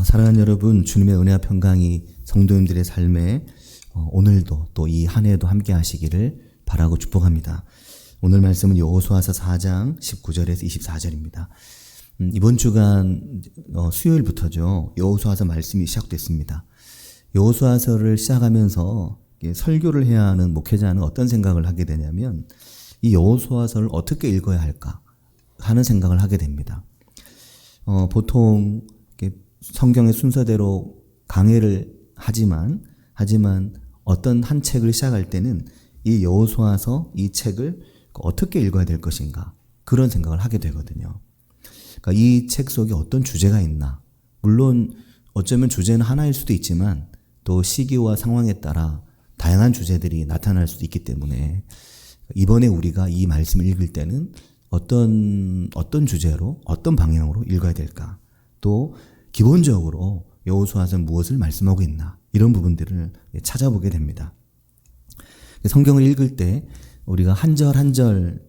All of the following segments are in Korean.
사랑하는 여러분, 주님의 은혜와 평강이 성도님들의 삶에 오늘도 또 이 한 해도 함께 하시기를 바라고 축복합니다. 오늘 말씀은 여호수아서 4장 19절에서 24절입니다. 이번 주간 수요일부터죠. 여호수아서 말씀이 시작됐습니다. 여호수아서를 시작하면서 설교를 해야 하는 목회자는 어떤 생각을 하게 되냐면 이 여호수아서를 어떻게 읽어야 할까 하는 생각을 하게 됩니다. 보통 성경의 순서대로 강해를 하지만 어떤 한 책을 시작할 때는 이 여호수아서 이 책을 어떻게 읽어야 될 것인가 그런 생각을 하게 되거든요. 그러니까 이 책 속에 어떤 주제가 있나, 물론 어쩌면 주제는 하나일 수도 있지만 또 시기와 상황에 따라 다양한 주제들이 나타날 수도 있기 때문에 이번에 우리가 이 말씀을 읽을 때는 어떤 주제로 어떤 방향으로 읽어야 될까, 또 기본적으로 여호수아서는 무엇을 말씀하고 있나, 이런 부분들을 찾아보게 됩니다. 성경을 읽을 때 우리가 한 절 한 절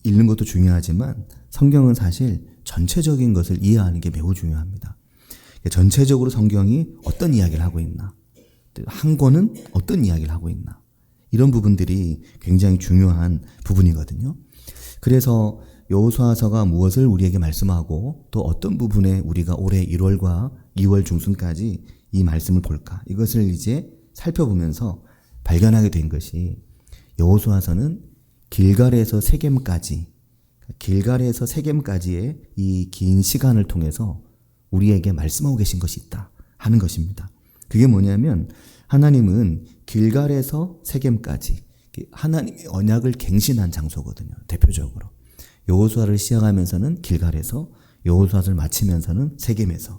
읽는 것도 중요하지만 성경은 사실 전체적인 것을 이해하는 게 매우 중요합니다. 전체적으로 성경이 어떤 이야기를 하고 있나, 한 권은 어떤 이야기를 하고 있나, 이런 부분들이 굉장히 중요한 부분이거든요. 그래서 여호수아서가 무엇을 우리에게 말씀하고 또 어떤 부분에 우리가 올해 1월과 2월 중순까지 이 말씀을 볼까, 이것을 이제 살펴보면서 발견하게 된 것이 여호수아서는 길갈에서 세겜까지의 이 긴 시간을 통해서 우리에게 말씀하고 계신 것이 있다 하는 것입니다. 그게 뭐냐면 하나님은 길갈에서 세겜까지 하나님의 언약을 갱신한 장소거든요. 대표적으로 여호수아를 시작하면서는 길갈에서, 여호수아를 마치면서는 세겜에서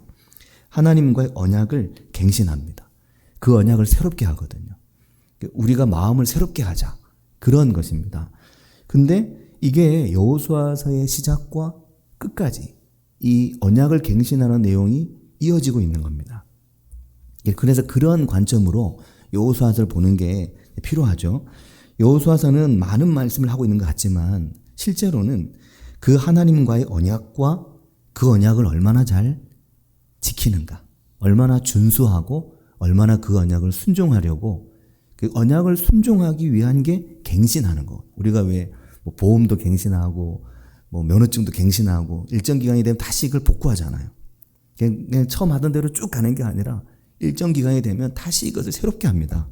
하나님과의 언약을 갱신합니다. 그 언약을 새롭게 하거든요. 우리가 마음을 새롭게 하자, 그런 것입니다. 근데 이게 여호수아서의 시작과 끝까지 이 언약을 갱신하는 내용이 이어지고 있는 겁니다. 그래서 그런 관점으로 여호수아서를 보는 게 필요하죠. 여호수아서는 많은 말씀을 하고 있는 것 같지만 실제로는 그 하나님과의 언약과 그 언약을 얼마나 잘 지키는가, 얼마나 준수하고 얼마나 그 언약을 순종하려고, 그 언약을 순종하기 위한 게 갱신하는 거. 우리가 왜 보험도 갱신하고 면허증도 갱신하고 일정 기간이 되면 다시 이걸 복구하잖아요. 그냥 처음 하던 대로 쭉 가는 게 아니라 일정 기간이 되면 다시 이것을 새롭게 합니다.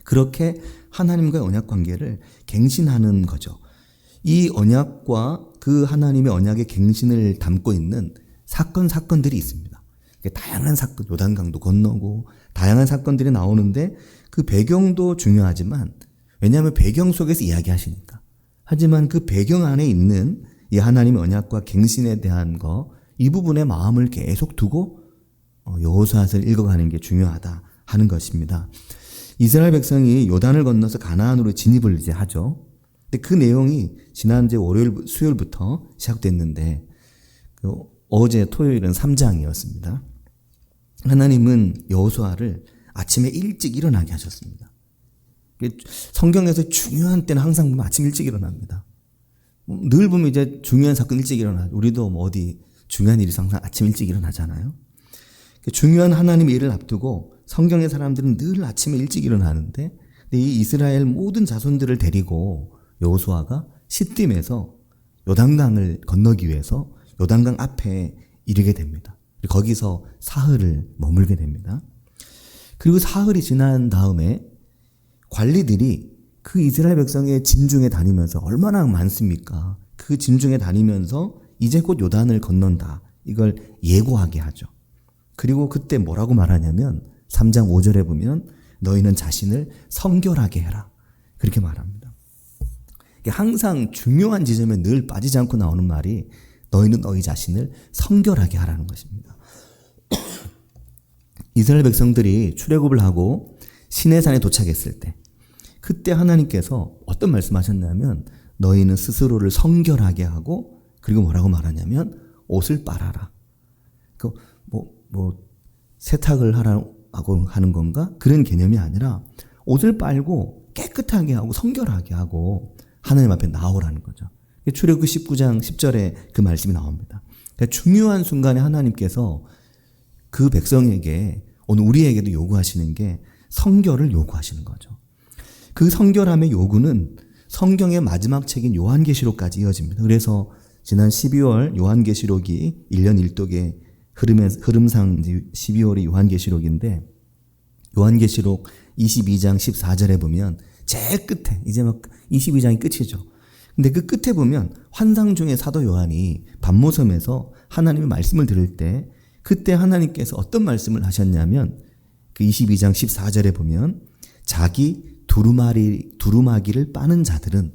그렇게 하나님과의 언약 관계를 갱신하는 거죠. 이 언약과 그 하나님의 언약의 갱신을 담고 있는 사건들이 있습니다. 다양한 사건, 요단강도 건너고 다양한 사건들이 나오는데 그 배경도 중요하지만, 왜냐하면 배경 속에서 이야기하시니까. 하지만 그 배경 안에 있는 이 하나님의 언약과 갱신에 대한 이 부분에 마음을 계속 두고 여호수아서를 읽어가는 게 중요하다 하는 것입니다. 이스라엘 백성이 요단을 건너서 가나안으로 진입을 이제 하죠. 근데 그 내용이 지난주 수요일부터 시작됐는데 어제 토요일은 3장이었습니다. 하나님은 여호수아를 아침에 일찍 일어나게 하셨습니다. 성경에서 중요한 때는 항상 보면 아침 일찍 일어납니다. 늘 보면 이제 중요한 사건 일찍 일어나죠. 우리도 어디 중요한 일이 항상 아침 일찍 일어나잖아요. 중요한 하나님의 일을 앞두고 성경의 사람들은 늘 아침에 일찍 일어나는데, 이 이스라엘 모든 자손들을 데리고 여호수아가 시딤에서 요단강을 건너기 위해서 요단강 앞에 이르게 됩니다. 거기서 사흘을 머물게 됩니다. 그리고 사흘이 지난 다음에 관리들이 그 이스라엘 백성의 진중에 다니면서, 얼마나 많습니까? 그 진중에 다니면서 이제 곧 요단을 건넌다, 이걸 예고하게 하죠. 그리고 그때 뭐라고 말하냐면 3장 5절에 보면 너희는 자신을 성결하게 해라, 그렇게 말합니다. 항상 중요한 지점에 늘 빠지지 않고 나오는 말이 너희는 너희 자신을 성결하게 하라는 것입니다. 이스라엘 백성들이 출애굽을 하고 시내산에 도착했을 때, 그때 하나님께서 어떤 말씀하셨냐면 너희는 스스로를 성결하게 하고, 그리고 뭐라고 말하냐면 옷을 빨아라. 세탁을 하라고 하는 건가? 그런 개념이 아니라 옷을 빨고 깨끗하게 하고 성결하게 하고 하나님 앞에 나오라는 거죠. 출애굽 19장 10절에 그 말씀이 나옵니다. 그러니까 중요한 순간에 하나님께서 그 백성에게 오늘 우리에게도 요구하시는 게 성결을 요구하시는 거죠. 그 성결함의 요구는 성경의 마지막 책인 요한계시록까지 이어집니다. 그래서 지난 12월 요한계시록이 1년 1독의 흐름상 12월이 요한계시록인데 요한계시록 22장 14절에 보면 제일 끝에 이제 막 22장이 끝이죠. 근데 그 끝에 보면 환상 중에 사도 요한이 반모섬에서 하나님의 말씀을 들을 때 그때 하나님께서 어떤 말씀을 하셨냐면 그 22장 14절에 보면 자기 두루마기를 빠는 자들은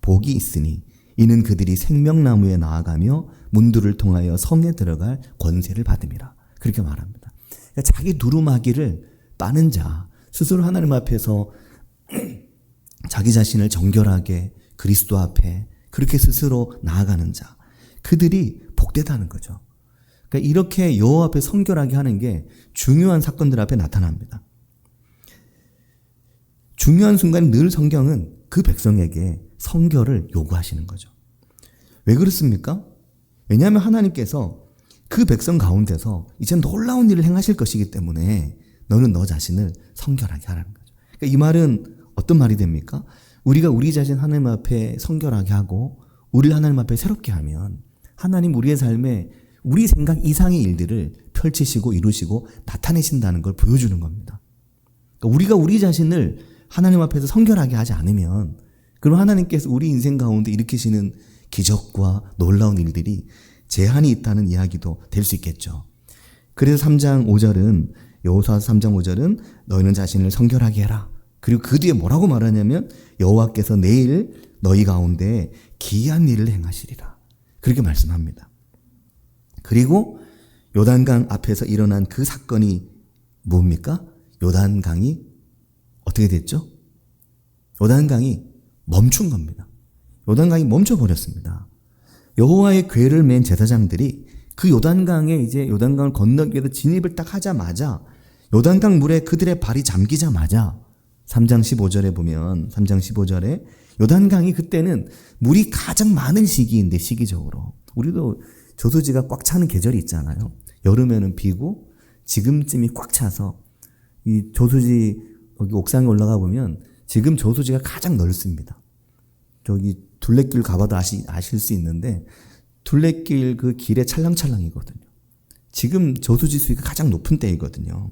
복이 있으니 이는 그들이 생명나무에 나아가며 문들을 통하여 성에 들어갈 권세를 받음이라. 그렇게 말합니다. 그러니까 자기 두루마기를 빠는 자, 스스로 하나님 앞에서 자기 자신을 정결하게 그리스도 앞에 그렇게 스스로 나아가는 자, 그들이 복되다는 거죠. 그러니까 이렇게 여호와 앞에 성결하게 하는 게 중요한 사건들 앞에 나타납니다. 중요한 순간 늘 성경은 그 백성에게 성결을 요구하시는 거죠. 왜 그렇습니까? 왜냐하면 하나님께서 그 백성 가운데서 이제 놀라운 일을 행하실 것이기 때문에 너는 너 자신을 성결하게 하라는 거죠. 그러니까 이 말은 어떤 말이 됩니까? 우리가 우리 자신 하나님 앞에 성결하게 하고 우리를 하나님 앞에 새롭게 하면 하나님 우리의 삶에 우리 생각 이상의 일들을 펼치시고 이루시고 나타내신다는 걸 보여주는 겁니다. 그러니까 우리가 우리 자신을 하나님 앞에서 성결하게 하지 않으면 그럼 하나님께서 우리 인생 가운데 일으키시는 기적과 놀라운 일들이 제한이 있다는 이야기도 될 수 있겠죠. 그래서 3장 5절은 여호수아서 3장 5절은 너희는 자신을 성결하게 해라. 그리고 그 뒤에 뭐라고 말하냐면 여호와께서 내일 너희 가운데 기이한 일을 행하시리라. 그렇게 말씀합니다. 그리고 요단강 앞에서 일어난 그 사건이 뭡니까? 요단강이 어떻게 됐죠? 요단강이 멈춘 겁니다. 요단강이 멈춰버렸습니다. 여호와의 궤를 맨 제사장들이 그 요단강에 이제 요단강을 건너기 위해서 진입을 딱 하자마자 요단강 물에 그들의 발이 잠기자마자 3장 15절에 보면 3장 15절에 요단강이 그때는 물이 가장 많은 시기인데 시기적으로 우리도 저수지가 꽉 차는 계절이 있잖아요. 여름에는 비고 지금쯤이 꽉 차서 이 저수지 여기 옥상에 올라가 보면 지금 저수지가 가장 넓습니다. 저기 둘레길 가봐도 아실 수 있는데 둘레길 그 길에 찰랑찰랑이거든요. 지금 저수지 수위가 가장 높은 때이거든요.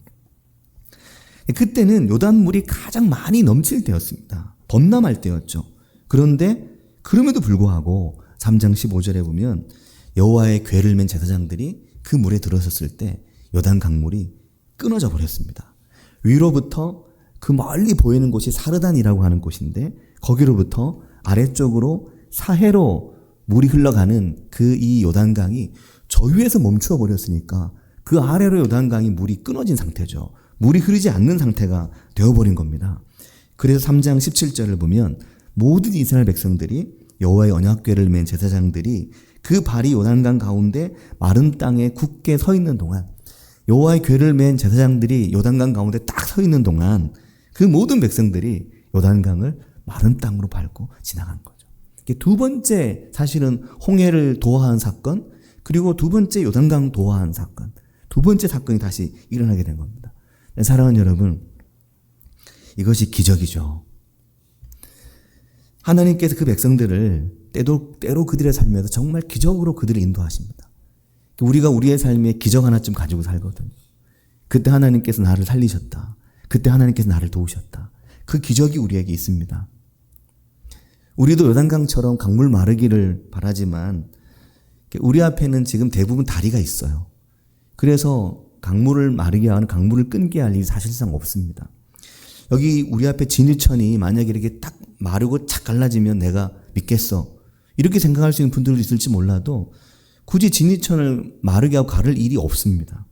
그때는 요단물이 가장 많이 넘칠 때였습니다. 범람할 때였죠. 그런데 그럼에도 불구하고 3장 15절에 보면 여호와의 궤를 맨 제사장들이 그 물에 들어섰을 때 요단 강물이 끊어져 버렸습니다. 위로부터 그 멀리 보이는 곳이 사르단이라고 하는 곳인데 거기로부터 아래쪽으로 사해로 물이 흘러가는 그 이 요단강이 저 위에서 멈추어 버렸으니까 그 아래로 요단강이 물이 끊어진 상태죠. 물이 흐르지 않는 상태가 되어버린 겁니다. 그래서 3장 17절을 보면 모든 이스라엘 백성들이 여호와의 언약궤를 맨 제사장들이 그 발이 요단강 가운데 마른 땅에 굳게 서 있는 동안 여호와의 궤를 맨 제사장들이 요단강 가운데 딱 서 있는 동안 그 모든 백성들이 요단강을 마른 땅으로 밟고 지나간 거죠. 이게 두 번째 사실은 홍해를 도하한 사건 그리고 두 번째 요단강 도하한 사건 두 번째 사건이 다시 일어나게 된 겁니다. 사랑하는 여러분 이것이 기적이죠. 하나님께서 그 백성들을 때로 그들의 삶에서 정말 기적으로 그들을 인도하십니다. 우리가 우리의 삶에 기적 하나쯤 가지고 살거든요. 그때 하나님께서 나를 살리셨다. 그때 하나님께서 나를 도우셨다. 그 기적이 우리에게 있습니다. 우리도 요단강처럼 강물 마르기를 바라지만 우리 앞에는 지금 대부분 다리가 있어요. 그래서 강물을 마르게 하는 강물을 끊게 할 일이 사실상 없습니다. 여기 우리 앞에 진이천이 만약에 이렇게 딱 마르고 착 갈라지면 내가 믿겠어. 이렇게 생각할 수 있는 분들도 있을지 몰라도 굳이 진이천을 마르게 하고 가를 일이 없습니다.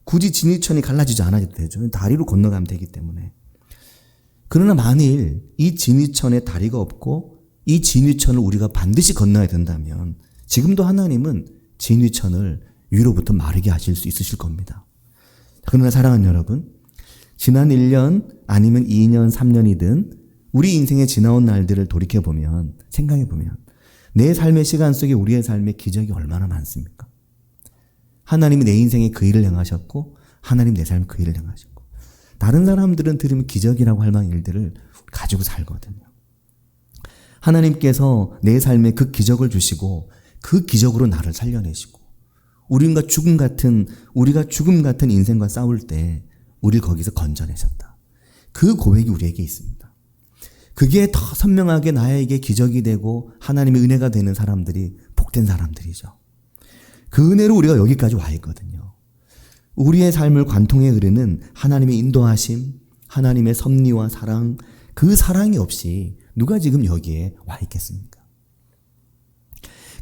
굳이 진이천이 갈라지지 않아도 되죠. 다리로 건너가면 되기 때문에. 그러나 만일 이 진이천에 다리가 없고 이 진이천을 우리가 반드시 건너야 된다면 지금도 하나님은 진이천을 위로부터 마르게 하실 수 있으실 겁니다. 그러나 사랑하는 여러분, 지난 1년 아니면 2년, 3년이든 우리 인생에 지나온 날들을 돌이켜보면 생각해보면 내 삶의 시간 속에 우리의 삶의 기적이 얼마나 많습니까? 하나님이 내 인생에 그 일을 행하셨고 하나님 내 삶에 그 일을 행하셨고 다른 사람들은 들으면 기적이라고 할 만한 일들을 가지고 살거든요. 하나님께서 내 삶에 그 기적을 주시고 그 기적으로 나를 살려내시고 우리가 죽음 같은 인생과 싸울 때 우리를 거기서 건져내셨다. 그 고백이 우리에게 있습니다. 그게 더 선명하게 나에게 기적이 되고 하나님의 은혜가 되는 사람들이 복된 사람들이죠. 그 은혜로 우리가 여기까지 와 있거든요. 우리의 삶을 관통해 흐르는 하나님의 인도하심, 하나님의 섭리와 사랑, 그 사랑이 없이 누가 지금 여기에 와 있겠습니까?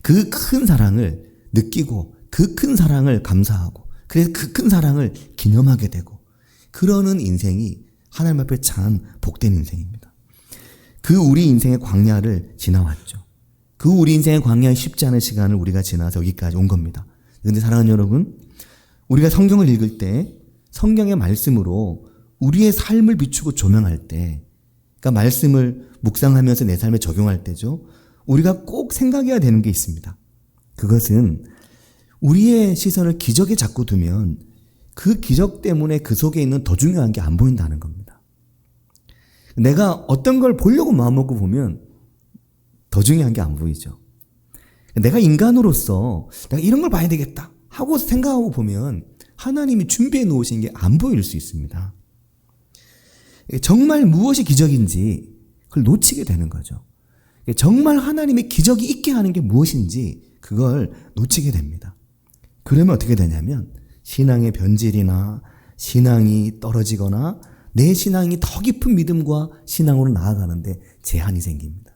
그 큰 사랑을 느끼고 그 큰 사랑을 감사하고 그래서 그 큰 사랑을 기념하게 되고 그러는 인생이 하나님 앞에 참 복된 인생입니다. 그 우리 인생의 광야를 지나왔죠. 그 우리 인생의 광야의 쉽지 않은 시간을 우리가 지나서 여기까지 온 겁니다. 그런데 사랑하는 여러분, 우리가 성경을 읽을 때 성경의 말씀으로 우리의 삶을 비추고 조명할 때, 그러니까 말씀을 묵상하면서 내 삶에 적용할 때죠. 우리가 꼭 생각해야 되는 게 있습니다. 그것은 우리의 시선을 기적에 자꾸 두면 그 기적 때문에 그 속에 있는 더 중요한 게 안 보인다는 겁니다. 내가 어떤 걸 보려고 마음먹고 보면 더 중요한 게 안 보이죠. 내가 인간으로서 내가 이런 걸 봐야 되겠다 하고 생각하고 보면 하나님이 준비해 놓으신 게 안 보일 수 있습니다. 정말 무엇이 기적인지 그걸 놓치게 되는 거죠. 정말 하나님의 기적이 있게 하는 게 무엇인지 그걸 놓치게 됩니다. 그러면 어떻게 되냐면 신앙의 변질이나 신앙이 떨어지거나 내 신앙이 더 깊은 믿음과 신앙으로 나아가는데 제한이 생깁니다.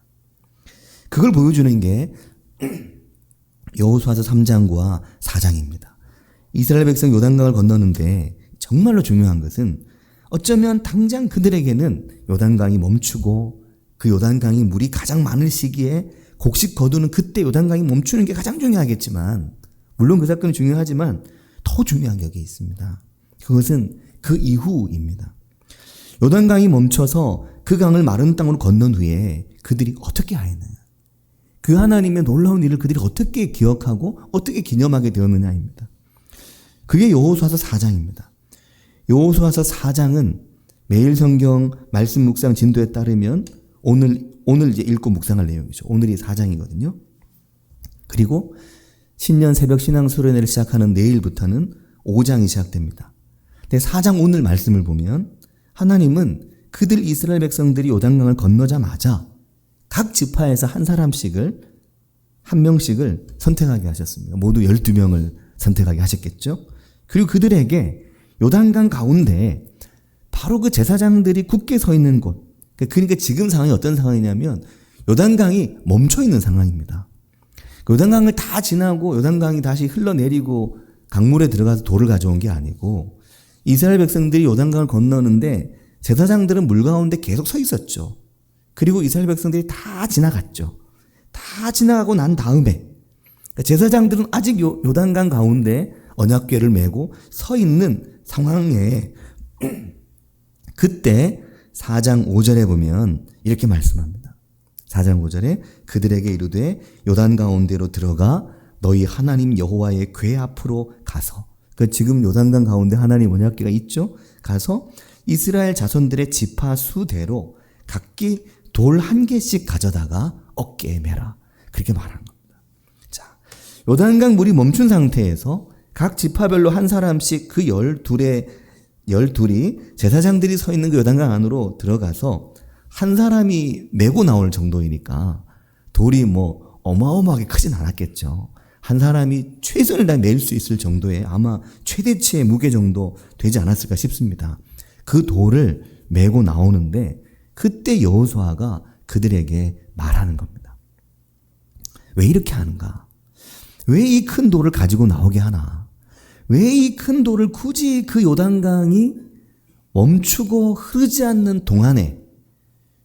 그걸 보여주는 게 여호수아서 3장과 4장입니다. 이스라엘 백성 요단강을 건너는데 정말로 중요한 것은 어쩌면 당장 그들에게는 요단강이 멈추고 그 요단강이 물이 가장 많을 시기에 곡식 거두는 그때 요단강이 멈추는 게 가장 중요하겠지만 물론 그 사건이 중요하지만 더 중요한 게 여기 있습니다. 그것은 그 이후입니다. 요단강이 멈춰서 그 강을 마른 땅으로 건넌 후에 그들이 어떻게 하였느냐. 그 하나님의 놀라운 일을 그들이 어떻게 기억하고 어떻게 기념하게 되었느냐입니다. 그게 여호수아서 4장입니다. 여호수아서 4장은 매일 성경 말씀 묵상 진도에 따르면 오늘 이제 읽고 묵상할 내용이죠. 오늘이 4장이거든요. 그리고 신년 새벽 신앙 수련회를 시작하는 내일부터는 5장이 시작됩니다. 근데 4장 오늘 말씀을 보면 하나님은 그들 이스라엘 백성들이 요단강을 건너자마자 각 지파에서 한 명씩을 선택하게 하셨습니다. 모두 12명을 선택하게 하셨겠죠. 그리고 그들에게 요단강 가운데 바로 그 제사장들이 굳게 서 있는 곳, 그러니까 지금 상황이 어떤 상황이냐면 요단강이 멈춰 있는 상황입니다. 요단강을 다 지나고 요단강이 다시 흘러내리고 강물에 들어가서 돌을 가져온 게 아니고 이스라엘 백성들이 요단강을 건너는데 제사장들은 물 가운데 계속 서 있었죠. 그리고 이스라엘 백성들이 다 지나갔죠. 다 지나가고 난 다음에 제사장들은 아직 요단강 가운데 언약궤를 메고 서 있는 상황에 그때 4장 5절에 보면 이렇게 말씀합니다. 4장 5절에 그들에게 이르되 요단 가운데로 들어가 너희 하나님 여호와의 궤 앞으로 가서 지금 요단강 가운데 하나님 언약궤가 있죠. 가서 이스라엘 자손들의 지파 수대로 각기 돌 한 개씩 가져다가 어깨에 매라. 그렇게 말한 겁니다. 자, 요단강 물이 멈춘 상태에서 각 지파별로 한 사람씩 그 12이 제사장들이 서 있는 그 요단강 안으로 들어가서 한 사람이 메고 나올 정도이니까 돌이 뭐 어마어마하게 크진 않았겠죠. 한 사람이 최선을 다해 낼 수 있을 정도의 아마 최대치의 무게 정도 되지 않았을까 싶습니다. 그 돌을 메고 나오는데 그때 여호수아가 그들에게 말하는 겁니다. 왜 이렇게 하는가? 왜 이 큰 돌을 가지고 나오게 하나? 왜 이 큰 돌을 굳이 그 요단강이 멈추고 흐르지 않는 동안에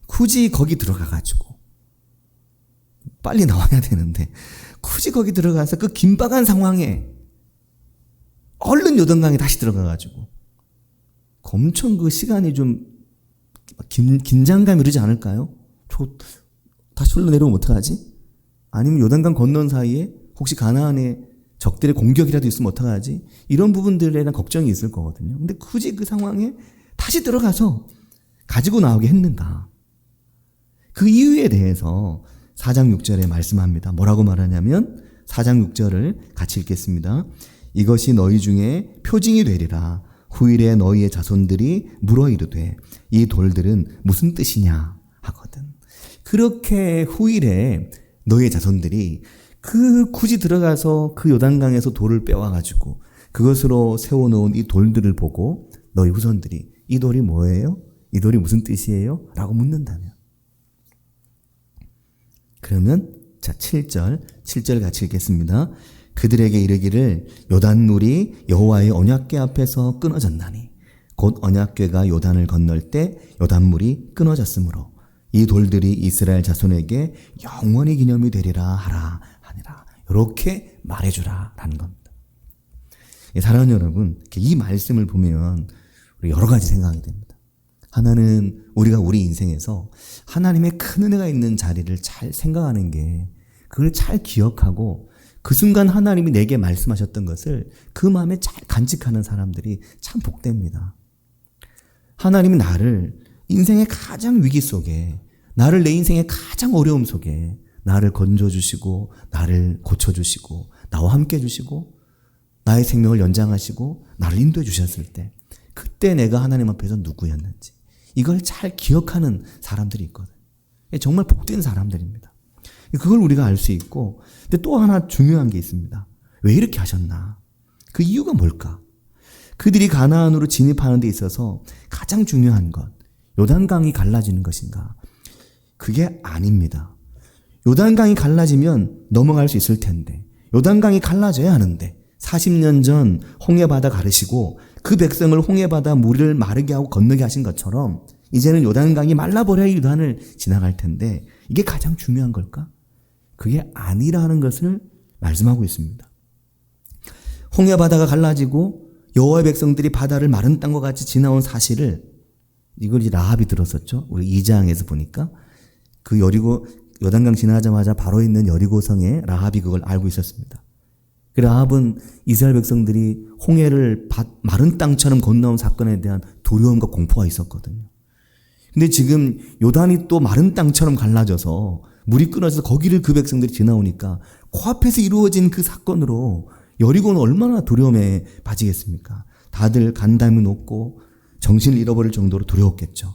굳이 거기 들어가가지고 빨리 나와야 되는데 굳이 거기 들어가서 그 긴박한 상황에 얼른 요단강에 다시 들어가가지고 엄청 그 시간이 좀 긴장감이 이러지 않을까요? 다시 흘러내려오면 어떡하지? 아니면 요단강 건넌 사이에 혹시 가나안에 적들의 공격이라도 있으면 어떡하지? 이런 부분들에 대한 걱정이 있을 거거든요. 근데 굳이 그 상황에 다시 들어가서 가지고 나오게 했는가? 그 이유에 대해서 4장 6절에 말씀합니다. 뭐라고 말하냐면 4장 6절을 같이 읽겠습니다. 이것이 너희 중에 표징이 되리라. 후일에 너희의 자손들이 물어 이르되 이 돌들은 무슨 뜻이냐 하거든. 그렇게 후일에 너희의 자손들이 굳이 들어가서 그 요단강에서 돌을 빼와가지고 그것으로 세워놓은 이 돌들을 보고 너희 후손들이 이 돌이 뭐예요? 이 돌이 무슨 뜻이에요? 라고 묻는다면. 그러면 자 7절 같이 읽겠습니다. 그들에게 이르기를 요단물이 여호와의 언약궤 앞에서 끊어졌나니 곧 언약궤가 요단을 건널 때 요단물이 끊어졌으므로 이 돌들이 이스라엘 자손에게 영원히 기념이 되리라 하라 하니라. 이렇게 말해주라 라는 겁니다. 사랑하는 여러분, 이 말씀을 보면 우리 여러 가지 생각이 됩니다. 하나는 우리가 우리 인생에서 하나님의 큰 은혜가 있는 자리를 잘 생각하는 게, 그걸 잘 기억하고 그 순간 하나님이 내게 말씀하셨던 것을 그 마음에 잘 간직하는 사람들이 참 복됩니다. 하나님이 나를 인생의 가장 위기 속에, 나를 내 인생의 가장 어려움 속에 나를 건져주시고 나를 고쳐주시고 나와 함께 해주시고 나의 생명을 연장하시고 나를 인도해 주셨을 때, 그때 내가 하나님 앞에서 누구였는지 이걸 잘 기억하는 사람들이 있거든요. 정말 복된 사람들입니다. 그걸 우리가 알 수 있고, 근데 또 하나 중요한 게 있습니다. 왜 이렇게 하셨나? 그 이유가 뭘까? 그들이 가나안으로 진입하는 데 있어서 가장 중요한 것, 요단강이 갈라지는 것인가? 그게 아닙니다. 요단강이 갈라지면 넘어갈 수 있을 텐데, 요단강이 갈라져야 하는데 40년 전 홍해바다 가르시고 그 백성을 홍해바다 물을 마르게 하고 건너게 하신 것처럼 이제는 요단강이 말라버려야 요단을 지나갈 텐데, 이게 가장 중요한 걸까? 그게 아니라는 것을 말씀하고 있습니다. 홍해바다가 갈라지고 여호와의 백성들이 바다를 마른 땅과 같이 지나온 사실을, 이걸 이제 라합이 들었었죠. 우리 2장에서 보니까 그 요단강 지나자마자 바로 있는 여리고성에 라합이 그걸 알고 있었습니다. 그 라합은 이스라엘 백성들이 홍해를 마른 땅처럼 건너온 사건에 대한 두려움과 공포가 있었거든요. 근데 지금 요단이 또 마른 땅처럼 갈라져서 물이 끊어져서 거기를 그 백성들이 지나오니까 코앞에서 이루어진 그 사건으로 여리고는 얼마나 두려움에 빠지겠습니까? 다들 간담이 높고 정신을 잃어버릴 정도로 두려웠겠죠.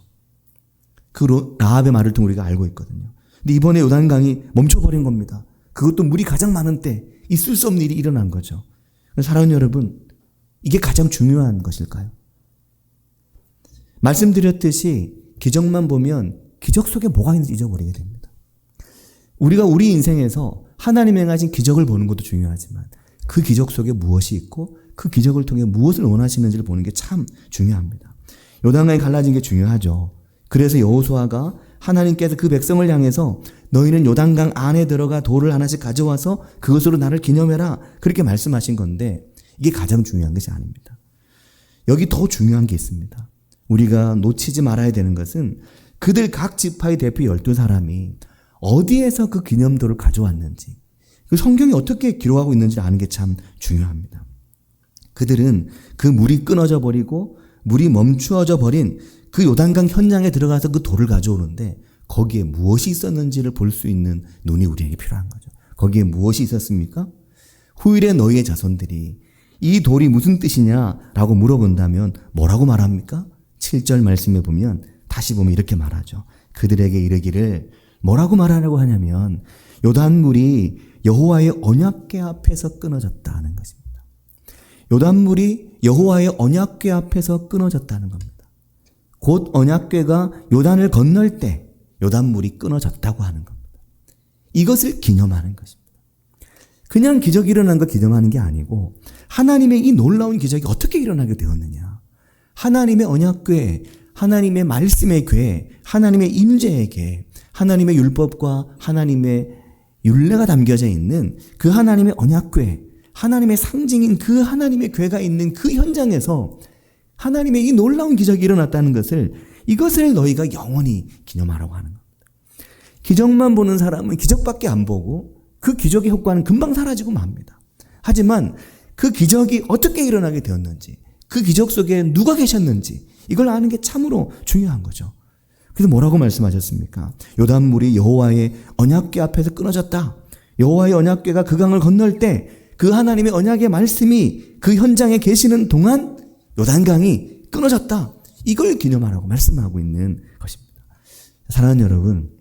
그 라합의 말을 통해 우리가 알고 있거든요. 근데 이번에 요단강이 멈춰버린 겁니다. 그것도 물이 가장 많은 때 있을 수 없는 일이 일어난 거죠. 사랑하는 여러분, 이게 가장 중요한 것일까요? 말씀드렸듯이 기적만 보면 기적 속에 뭐가 있는지 잊어버리게 됩니다. 우리가 우리 인생에서 하나님이 행하신 기적을 보는 것도 중요하지만 그 기적 속에 무엇이 있고 그 기적을 통해 무엇을 원하시는지를 보는 게 참 중요합니다. 요단강이 갈라진 게 중요하죠. 그래서 여호수아가 하나님께서 그 백성을 향해서 너희는 요단강 안에 들어가 돌을 하나씩 가져와서 그것으로 나를 기념해라, 그렇게 말씀하신 건데, 이게 가장 중요한 것이 아닙니다. 여기 더 중요한 게 있습니다. 우리가 놓치지 말아야 되는 것은 그들 각 지파의 대표 12사람이 어디에서 그 기념돌을 가져왔는지, 그 성경이 어떻게 기록하고 있는지 아는 게 참 중요합니다. 그들은 그 물이 끊어져 버리고 물이 멈추어져 버린 그 요단강 현장에 들어가서 그 돌을 가져오는데, 거기에 무엇이 있었는지를 볼 수 있는 눈이 우리에게 필요한 거죠. 거기에 무엇이 있었습니까? 후일에 너희의 자손들이 이 돌이 무슨 뜻이냐라고 물어본다면 뭐라고 말합니까? 7절 말씀에 보면, 다시 보면 이렇게 말하죠. 그들에게 이르기를, 뭐라고 말하려고 하냐면 요단물이 여호와의 언약궤 앞에서 끊어졌다는 것입니다. 요단물이 여호와의 언약궤 앞에서 끊어졌다는 겁니다. 곧 언약궤가 요단을 건널 때 요단물이 끊어졌다고 하는 겁니다. 이것을 기념하는 것입니다. 그냥 기적이 일어난 거 기념하는 게 아니고, 하나님의 이 놀라운 기적이 어떻게 일어나게 되었느냐, 하나님의 언약궤, 하나님의 말씀의 궤, 하나님의 임재의 궤, 하나님의 율법과 하나님의 율례가 담겨져 있는 그 하나님의 언약궤, 하나님의 상징인 그 하나님의 궤가 있는 그 현장에서 하나님의 이 놀라운 기적이 일어났다는 것을, 이것을 너희가 영원히 기념하라고 하는 겁니다. 기적만 보는 사람은 기적밖에 안 보고 그 기적의 효과는 금방 사라지고 맙니다. 하지만 그 기적이 어떻게 일어나게 되었는지, 그 기적 속에 누가 계셨는지 이걸 아는 게 참으로 중요한 거죠. 그래서 뭐라고 말씀하셨습니까? 요단물이 여호와의 언약궤 앞에서 끊어졌다. 여호와의 언약궤가 그 강을 건널 때 그 하나님의 언약의 말씀이 그 현장에 계시는 동안 요단강이 끊어졌다. 이걸 기념하라고 말씀하고 있는 것입니다. 사랑하는 여러분,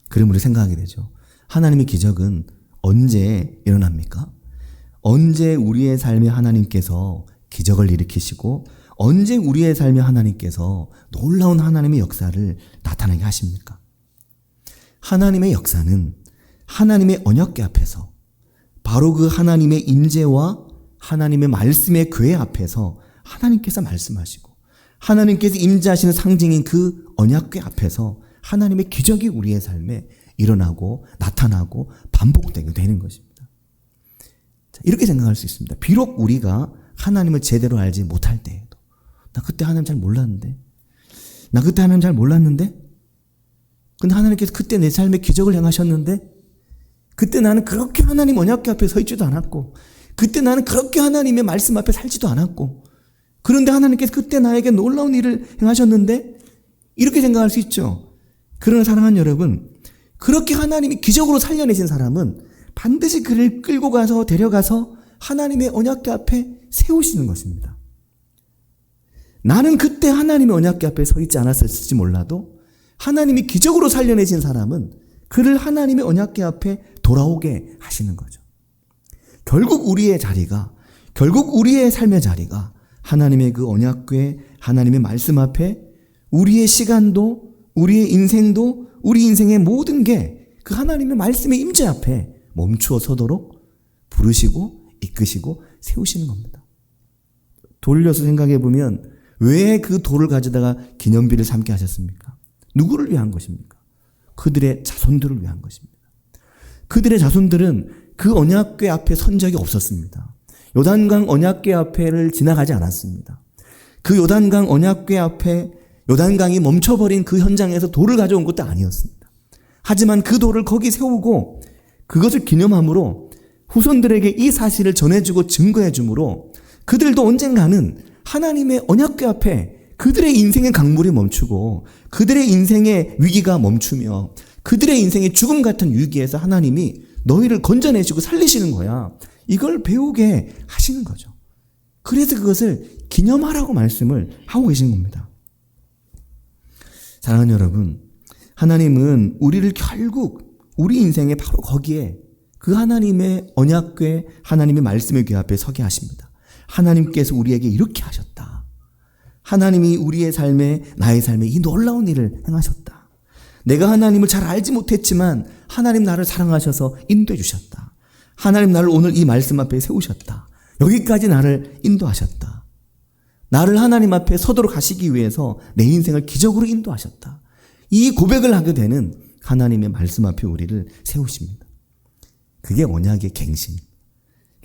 그럼 우리 생각하게 되죠. 하나님의 기적은 언제 일어납니까? 언제 우리의 삶에 하나님께서 기적을 일으키시고 언제 우리의 삶에 하나님께서 놀라운 하나님의 역사를 나타나게 하십니까? 하나님의 역사는 하나님의 언약궤 앞에서 바로 그 하나님의 임재와 하나님의 말씀의 궤 앞에서 하나님께서 말씀하시고 하나님께서 임재하시는 상징인 그 언약궤 앞에서 하나님의 기적이 우리의 삶에 일어나고 나타나고 반복되게 되는 것입니다. 자, 이렇게 생각할 수 있습니다. 비록 우리가 하나님을 제대로 알지 못할 때에도 나 그때 하나님 잘 몰랐는데 근데 하나님께서 그때 내 삶에 기적을 행하셨는데 그때 나는 그렇게 하나님 언약궤 앞에 서 있지도 않았고 그때 나는 그렇게 하나님의 말씀 앞에 살지도 않았고 그런데 하나님께서 그때 나에게 놀라운 일을 행하셨는데 이렇게 생각할 수 있죠. 그러나 사랑하는 여러분, 그렇게 하나님이 기적으로 살려내신 사람은 반드시 그를 끌고 가서 데려가서 하나님의 언약궤 앞에 세우시는 것입니다. 나는 그때 하나님의 언약궤 앞에 서 있지 않았을지 몰라도 하나님이 기적으로 살려내신 사람은 그를 하나님의 언약궤 앞에 돌아오게 하시는 거죠. 결국 우리의 삶의 자리가 하나님의 그 언약궤, 하나님의 말씀 앞에 우리의 시간도, 우리의 인생도, 우리 인생의 모든 게 그 하나님의 말씀의 임재 앞에 멈추어 서도록 부르시고 이끄시고 세우시는 겁니다. 돌려서 생각해 보면 왜 그 돌을 가져다가 기념비를 삼게 하셨습니까? 누구를 위한 것입니까? 그들의 자손들을 위한 것입니다. 그들의 자손들은 그 언약궤 앞에 선 적이 없었습니다. 요단강 언약궤 앞에를 지나가지 않았습니다. 그 요단강 언약궤 앞에 요단강이 멈춰버린 그 현장에서 돌을 가져온 것도 아니었습니다. 하지만 그 돌을 거기 세우고 그것을 기념함으로 후손들에게 이 사실을 전해주고 증거해주므로 그들도 언젠가는 하나님의 언약궤 앞에 그들의 인생의 강물이 멈추고 그들의 인생의 위기가 멈추며 그들의 인생의 죽음 같은 위기에서 하나님이 너희를 건져내시고 살리시는 거야. 이걸 배우게 하시는 거죠. 그래서 그것을 기념하라고 말씀을 하고 계신 겁니다. 사랑하는 여러분, 하나님은 우리를 결국 우리 인생에 바로 거기에 그 하나님의 언약궤, 하나님의 말씀의 궤 앞에 서게 하십니다. 하나님께서 우리에게 이렇게 하셨다. 하나님이 우리의 삶에, 나의 삶에 이 놀라운 일을 행하셨다. 내가 하나님을 잘 알지 못했지만 하나님 나를 사랑하셔서 인도해 주셨다. 하나님 나를 오늘 이 말씀 앞에 세우셨다. 여기까지 나를 인도하셨다. 나를 하나님 앞에 서도록 하시기 위해서 내 인생을 기적으로 인도하셨다. 이 고백을 하게 되는 하나님의 말씀 앞에 우리를 세우십니다. 그게 언약의 갱신.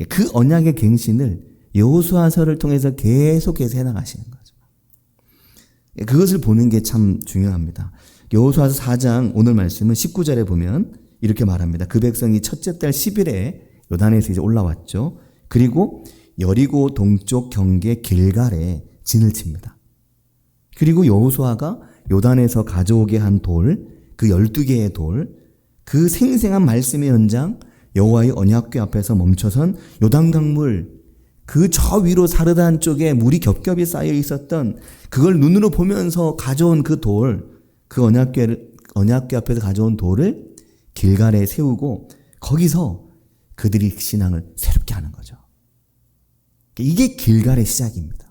그 언약의 갱신을 여호수아서를 통해서 계속해서 해나가시는 거죠. 그것을 보는 게 참 중요합니다. 여호수아서 4장 오늘 말씀은 19절에 보면 이렇게 말합니다. 그 백성이 첫째 달 10일에 요단에서 이제 올라왔죠. 그리고 여리고 동쪽 경계 길갈에 진을 칩니다. 그리고 여호수아가 요단에서 가져오게 한 돌, 그 12개의 돌, 그 생생한 말씀의 현장, 여호와의 언약궤 앞에서 멈춰선 요단강물, 그 저 위로 사르단 쪽에 물이 겹겹이 쌓여 있었던 그걸 눈으로 보면서 가져온 그 돌, 그 언약궤 앞에서 가져온 돌을 길갈에 세우고 거기서 그들이 신앙을 새롭게 하는 거죠. 이게 길갈의 시작입니다.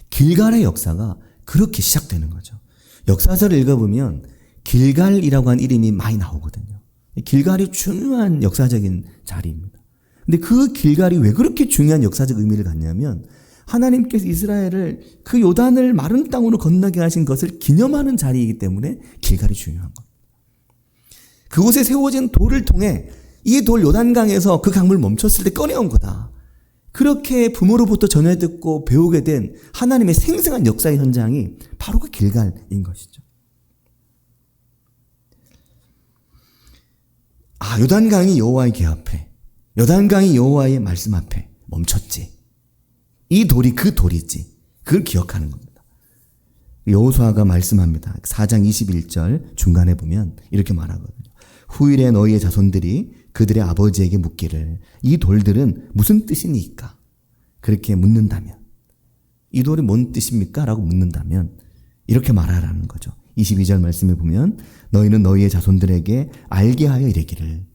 길갈의 역사가 그렇게 시작되는 거죠. 역사서를 읽어보면 길갈이라고 한 이름이 많이 나오거든요. 길갈이 중요한 역사적인 자리입니다. 근데 그 길갈이 왜 그렇게 중요한 역사적 의미를 갖냐면 하나님께서 이스라엘을 그 요단을 마른 땅으로 건너게 하신 것을 기념하는 자리이기 때문에 길갈이 중요한 겁니다. 그곳에 세워진 돌을 통해 이 돌 요단강에서 그 강물 멈췄을 때 꺼내온 거다. 그렇게 부모로부터 전해 듣고 배우게 된 하나님의 생생한 역사의 현장이 바로 그 길갈인 것이죠. 요단강이 여호와의 궤 앞에 요단강이 여호와의 말씀 앞에 멈췄지. 이 돌이 그 돌이지. 그걸 기억하는 겁니다. 여호수아가 말씀합니다. 4장 21절 중간에 보면 이렇게 말하거든요. 후일에 너희의 자손들이 그들의 아버지에게 묻기를 이 돌들은 무슨 뜻이니까? 그렇게 묻는다면, 이 돌이 뭔 뜻입니까? 라고 묻는다면 이렇게 말하라는 거죠. 22절 말씀에 보면 너희는 너희의 자손들에게 알게 하여 이르기를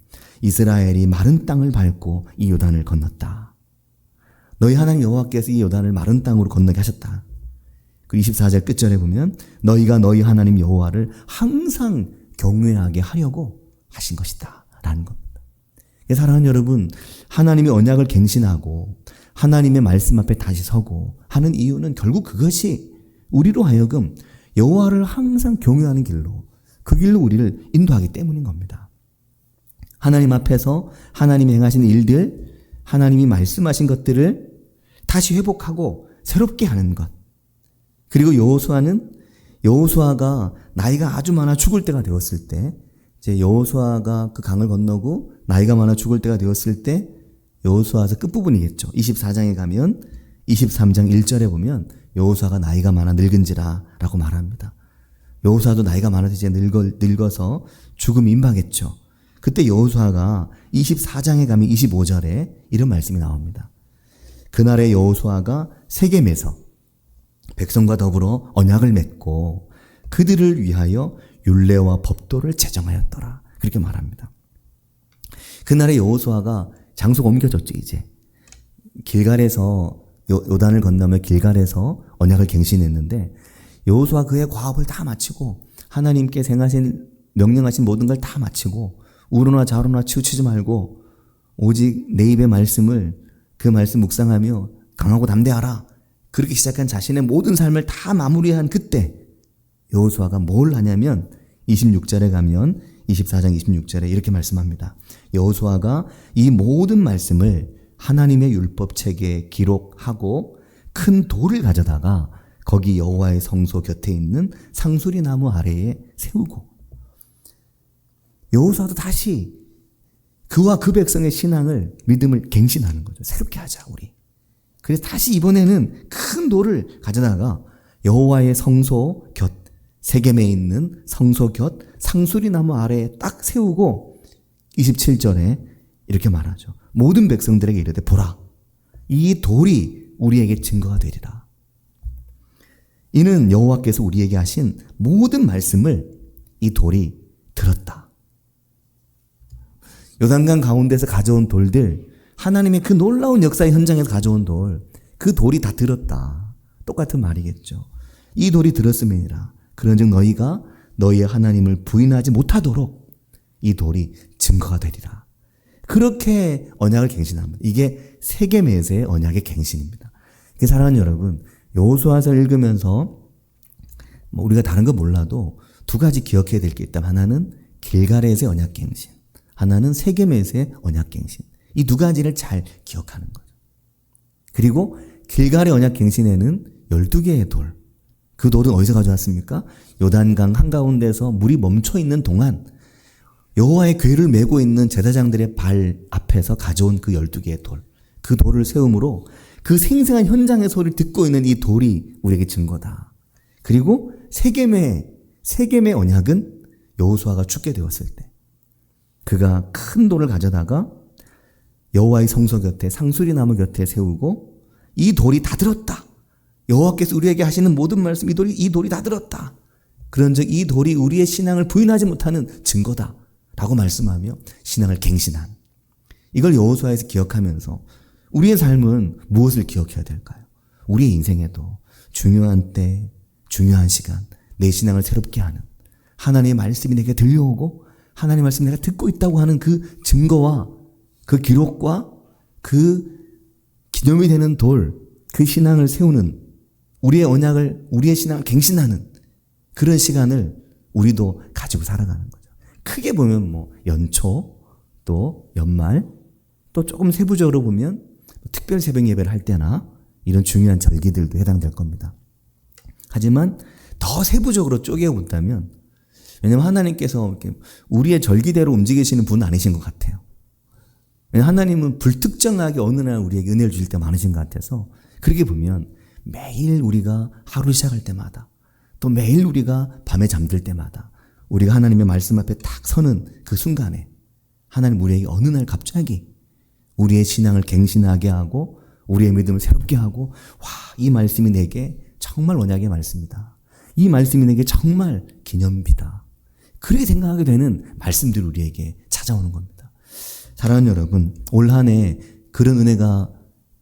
이스라엘이 마른 땅을 밟고 이 요단을 건넜다. 너희 하나님 여호와께서 이 요단을 마른 땅으로 건너게 하셨다. 그 24절 끝절에 보면 너희가 너희 하나님 여호와를 항상 경외하게 하려고 하신 것이다 라는 겁니다. 사랑하는 여러분, 하나님이 언약을 갱신하고 하나님의 말씀 앞에 다시 서고 하는 이유는 결국 그것이 우리로 하여금 여호와를 항상 경외하는 길로, 그 길로 우리를 인도하기 때문인 겁니다. 하나님 앞에서 하나님이 행하신 일들, 하나님이 말씀하신 것들을 다시 회복하고 새롭게 하는 것. 그리고 여호수아가 나이가 아주 많아 죽을 때가 되었을 때, 이제 여호수아가 그 강을 건너고 나이가 많아 죽을 때가 되었을 때, 여호수아서 끝부분이겠죠. 24장에 가면 23장 1절에 보면 여호수아가 나이가 많아 늙은지라 라고 말합니다. 여호수아도 나이가 많아서 이제 늙어서 죽음이 임박했죠. 그때 여호수아가 24장에 가면 25절에 이런 말씀이 나옵니다. 그날에 여호수아가 세겜에서 백성과 더불어 언약을 맺고 그들을 위하여 율례와 법도를 제정하였더라. 그렇게 말합니다. 그날에 여호수아가 장소가 옮겨졌죠. 이제 길갈에서 요단을 건너며 길갈에서 언약을 갱신했는데 여호수아 그의 과업을 다 마치고 하나님께 명령하신 모든 걸 다 마치고 우로나 좌로나 치우치지 말고 오직 내 입의 말씀을, 그 말씀 묵상하며 강하고 담대하라. 그렇게 시작한 자신의 모든 삶을 다 마무리한 그때 여호수아가 뭘 하냐면 26절에 가면 24장 26절에 이렇게 말씀합니다. 여호수아가 이 모든 말씀을 하나님의 율법 책에 기록하고 큰 돌을 가져다가 거기 여호와의 성소 곁에 있는 상수리 나무 아래에 세우고, 여호수아도 다시 그와 그 백성의 신앙을, 믿음을 갱신하는 거죠. 새롭게 하자 우리. 그래서 다시 이번에는 큰 돌을 가져다가 여호와의 성소 곁, 세겜에 있는 성소 곁 상수리 나무 아래에 딱 세우고 27절에 이렇게 말하죠. 모든 백성들에게 이르되 보라, 이 돌이 우리에게 증거가 되리라. 이는 여호와께서 우리에게 하신 모든 말씀을 이 돌이 들었다. 요단강 가운데서 가져온 돌들, 하나님의 그 놀라운 역사의 현장에서 가져온 돌, 그 돌이 다 들었다. 똑같은 말이겠죠. 이 돌이 들었음이니라. 그런즉 너희가 너희의 하나님을 부인하지 못하도록 이 돌이 증거가 되리라. 그렇게 언약을 갱신합니다. 이게 세겜에서의 언약의 갱신입니다. 사랑하는 여러분, 여호수아서 읽으면서 우리가 다른 거 몰라도 두 가지 기억해야 될 게 있다면, 하나는 길갈에서의 언약 갱신, 하나는 세겜에서의 언약 갱신. 이 두 가지를 잘 기억하는 거죠. 그리고 길갈의 언약 갱신에는 12개의 돌. 그 돌은 어디서 가져왔습니까? 요단강 한가운데서 물이 멈춰 있는 동안 여호와의 궤를 메고 있는 제사장들의 발 앞에서 가져온 그 12개의 돌. 그 돌을 세움으로 그 생생한 현장의 소리를 듣고 있는 이 돌이 우리에게 증거다. 그리고 세겜의 언약은 여호수아가 죽게 되었을 때 그가 큰 돌을 가져다가 여호와의 성소 곁에 상수리 나무 곁에 세우고 이 돌이 다 들었다. 여호와께서 우리에게 하시는 모든 말씀, 이 돌이 다 들었다. 그런즉 이 돌이 우리의 신앙을 부인하지 못하는 증거다 라고 말씀하며 신앙을 갱신한, 이걸 여호수아에서 기억하면서 우리의 삶은 무엇을 기억해야 될까요? 우리의 인생에도 중요한 때, 중요한 시간, 내 신앙을 새롭게 하는, 하나님의 말씀이 내게 들려오고 하나님의 말씀 내가 듣고 있다고 하는 그 증거와 그 기록과 그 기념이 되는 돌, 그 신앙을 세우는, 우리의 언약을, 우리의 신앙을 갱신하는 그런 시간을 우리도 가지고 살아가는 거죠. 크게 보면 연초, 또 연말, 또 조금 세부적으로 보면 특별 새벽 예배를 할 때나 이런 중요한 절기들도 해당될 겁니다. 하지만 더 세부적으로 쪼개어 본다면, 왜냐하면 하나님께서 이렇게 우리의 절기대로 움직이시는 분은 아니신 것 같아요. 하나님은 불특정하게 어느 날 우리에게 은혜를 주실 때 많으신 것 같아서 그렇게 보면 매일 우리가 하루 시작할 때마다 또 매일 우리가 밤에 잠들 때마다 우리가 하나님의 말씀 앞에 딱 서는 그 순간에 하나님 우리에게 어느 날 갑자기 우리의 신앙을 갱신하게 하고 우리의 믿음을 새롭게 하고 와, 이 말씀이 내게 정말 언약의 말씀이다. 이 말씀이 내게 정말 기념비다. 그렇게 생각하게 되는 말씀들이 우리에게 찾아오는 겁니다. 사랑하는 여러분, 올 한 해 그런 은혜가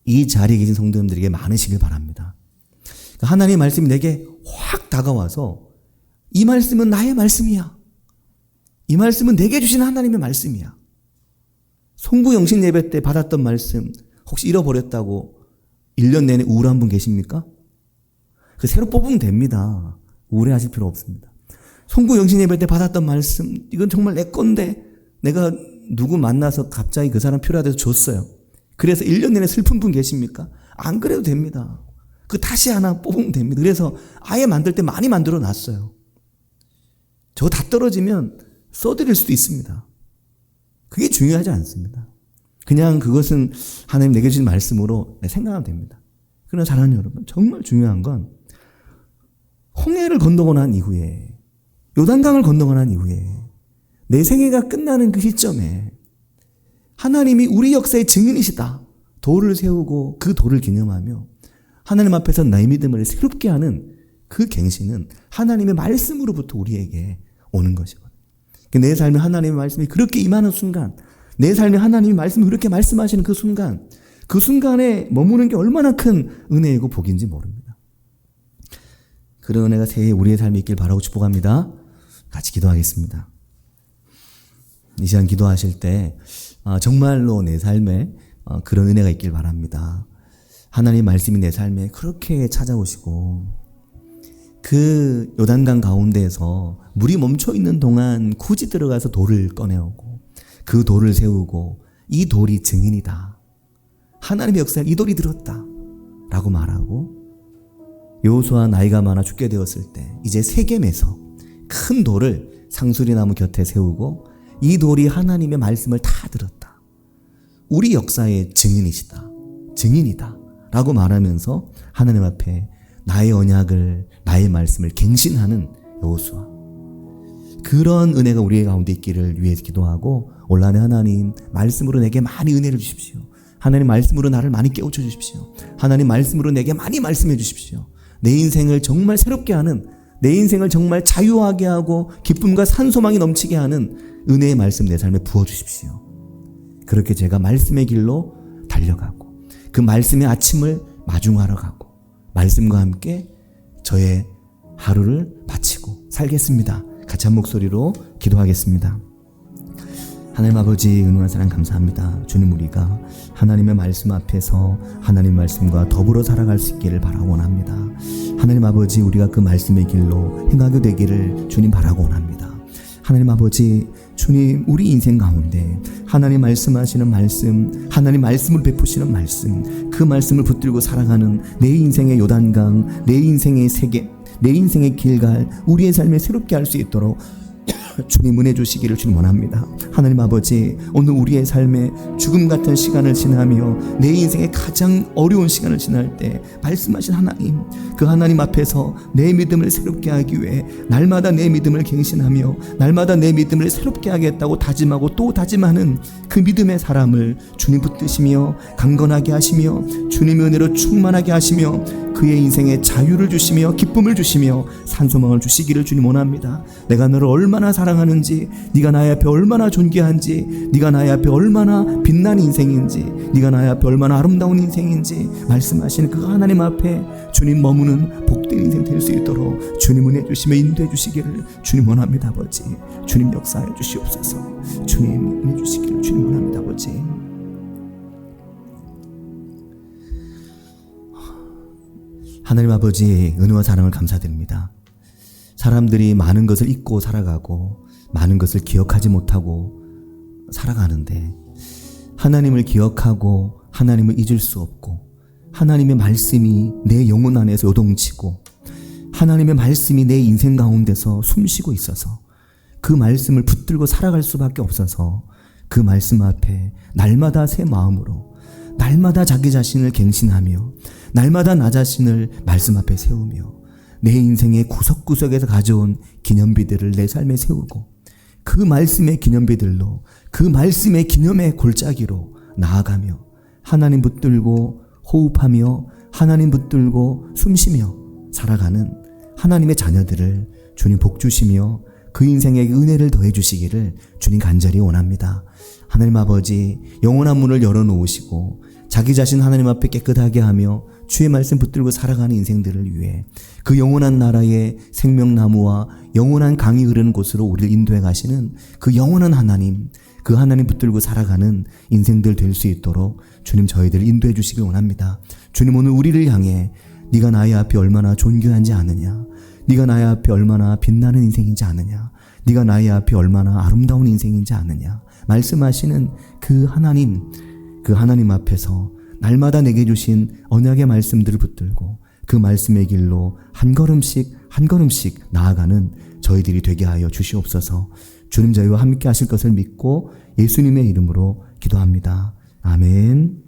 이 자리에 계신 성도님들에게 많으시길 바랍니다. 하나님의 말씀이 내게 확 다가와서 이 말씀은 나의 말씀이야. 이 말씀은 내게 주신 하나님의 말씀이야. 송구 영신 예배 때 받았던 말씀 혹시 잃어버렸다고 1년 내내 우울한 분 계십니까? 새로 뽑으면 됩니다. 우울해하실 필요 없습니다. 송구 영신 예배 때 받았던 말씀 이건 정말 내 건데 내가 누구 만나서 갑자기 그 사람 필요하대서 줬어요. 그래서 1년 내내 슬픈 분 계십니까? 안 그래도 됩니다. 다시 하나 뽑으면 됩니다. 그래서 아예 만들 때 많이 만들어 놨어요. 저거 다 떨어지면 써드릴 수도 있습니다. 그게 중요하지 않습니다. 그냥 그것은 하나님 내게 주신 말씀으로 생각하면 됩니다. 그러나 사랑하는 여러분, 정말 중요한 건 홍해를 건너고 난 이후에 요단강을 건너고 난 이후에 내 생애가 끝나는 그 시점에 하나님이 우리 역사의 증인이시다. 돌을 세우고 그 돌을 기념하며 하나님 앞에서 나의 믿음을 새롭게 하는 그 갱신은 하나님의 말씀으로부터 우리에게 오는 것이거든요. 내 삶에 하나님의 말씀이 그렇게 임하는 순간, 내 삶에 하나님의 말씀이 그렇게 말씀하시는 그 순간, 그 순간에 머무는 게 얼마나 큰 은혜이고 복인지 모릅니다. 그런 은혜가 새해 우리의 삶에 있길 바라고 축복합니다. 같이 기도하겠습니다. 이 시간 기도하실 때 정말로 내 삶에 그런 은혜가 있길 바랍니다. 하나님의 말씀이 내 삶에 그렇게 찾아오시고 그 요단강 가운데에서 물이 멈춰 있는 동안 굳이 들어가서 돌을 꺼내오고 그 돌을 세우고 이 돌이 증인이다. 하나님의 역사에 이 돌이 들었다. 라고 말하고 여호수아 나이가 많아 죽게 되었을 때 이제 세겜에서 큰 돌을 상수리나무 곁에 세우고 이 돌이 하나님의 말씀을 다 들었다. 우리 역사의 증인이시다. 증인이다. 라고 말하면서 하나님 앞에 나의 언약을, 나의 말씀을 갱신하는 여호수아. 그런 은혜가 우리의 가운데 있기를 위해서 기도하고 올 한 해 하나님 말씀으로 내게 많이 은혜를 주십시오. 하나님 말씀으로 나를 많이 깨우쳐 주십시오. 하나님 말씀으로 내게 많이 말씀해 주십시오. 내 인생을 정말 새롭게 하는, 내 인생을 정말 자유하게 하고 기쁨과 산소망이 넘치게 하는 은혜의 말씀 내 삶에 부어주십시오. 그렇게 제가 말씀의 길로 달려가고 그 말씀의 아침을 마중하러 가고 말씀과 함께 저의 하루를 바치고 살겠습니다. 같이 한 목소리로 기도하겠습니다. 하나님 아버지 은혜와 사랑 감사합니다. 주님, 우리가 하나님의 말씀 앞에서 하나님 말씀과 더불어 살아갈 수 있기를 바라고 원합니다. 하나님 아버지, 우리가 그 말씀의 길로 행하게 되기를 주님 바라고 원합니다. 하나님 아버지, 주님, 우리 인생 가운데 하나님 말씀하시는 말씀, 하나님 말씀을 베푸시는 말씀, 그 말씀을 붙들고 살아가는 내 인생의 요단강, 내 인생의 세계, 내 인생의 길갈, 우리의 삶을 새롭게 할 수 있도록 주님 은혜 주시기를 주님 원합니다. 하나님 아버지, 오늘 우리의 삶에 죽음 같은 시간을 지나며 내 인생의 가장 어려운 시간을 지날 때 말씀하신 하나님, 그 하나님 앞에서 내 믿음을 새롭게 하기 위해 날마다 내 믿음을 갱신하며 날마다 내 믿음을 새롭게 하겠다고 다짐하고 또 다짐하는 그 믿음의 사람을 주님 붙드시며 강건하게 하시며 주님의 은혜로 충만하게 하시며 그의 인생에 자유를 주시며 기쁨을 주시며 산소망을 주시기를 주님 원합니다. 내가 너를 얼마나 사랑하는지, 네가 나의 앞에 얼마나 존귀한지, 네가 나의 앞에 얼마나 빛나는 인생인지, 네가 나의 앞에 얼마나 아름다운 인생인지 말씀하시는 그 하나님 앞에 주님 머무는 복된 인생 될 수 있도록 주님 은혜 주시며 인도해 주시기를 주님 원합니다. 아버지, 주님 역사해 주시옵소서. 주님 은혜 주시기를 주님 원합니다. 아버지, 하나님 아버지, 은혜와 사랑을 감사드립니다. 사람들이 많은 것을 잊고 살아가고 많은 것을 기억하지 못하고 살아가는데 하나님을 기억하고 하나님을 잊을 수 없고 하나님의 말씀이 내 영혼 안에서 요동치고 하나님의 말씀이 내 인생 가운데서 숨쉬고 있어서 그 말씀을 붙들고 살아갈 수밖에 없어서 그 말씀 앞에 날마다 새 마음으로, 날마다 자기 자신을 갱신하며, 날마다 나 자신을 말씀 앞에 세우며, 내 인생의 구석구석에서 가져온 기념비들을 내 삶에 세우고, 그 말씀의 기념비들로, 그 말씀의 기념의 골짜기로 나아가며, 하나님 붙들고 호흡하며, 하나님 붙들고 숨쉬며 살아가는 하나님의 자녀들을 주님 복 주시며 그 인생에 은혜를 더해 주시기를 주님 간절히 원합니다. 하나님 아버지, 영원한 문을 열어놓으시고 자기 자신 하나님 앞에 깨끗하게 하며 주의 말씀 붙들고 살아가는 인생들을 위해 그 영원한 나라의 생명나무와 영원한 강이 흐르는 곳으로 우리를 인도해 가시는 그 영원한 하나님, 그 하나님 붙들고 살아가는 인생들 될 수 있도록 주님 저희들을 인도해 주시길 원합니다. 주님, 오늘 우리를 향해 네가 나의 앞에 얼마나 존귀한지 아느냐, 네가 나의 앞에 얼마나 빛나는 인생인지 아느냐, 네가 나의 앞에 얼마나 아름다운 인생인지 아느냐 말씀하시는 그 하나님 앞에서 날마다 내게 주신 언약의 말씀들을 붙들고 그 말씀의 길로 한 걸음씩 한 걸음씩 나아가는 저희들이 되게 하여 주시옵소서. 주님 저희와 함께 하실 것을 믿고 예수님의 이름으로 기도합니다. 아멘.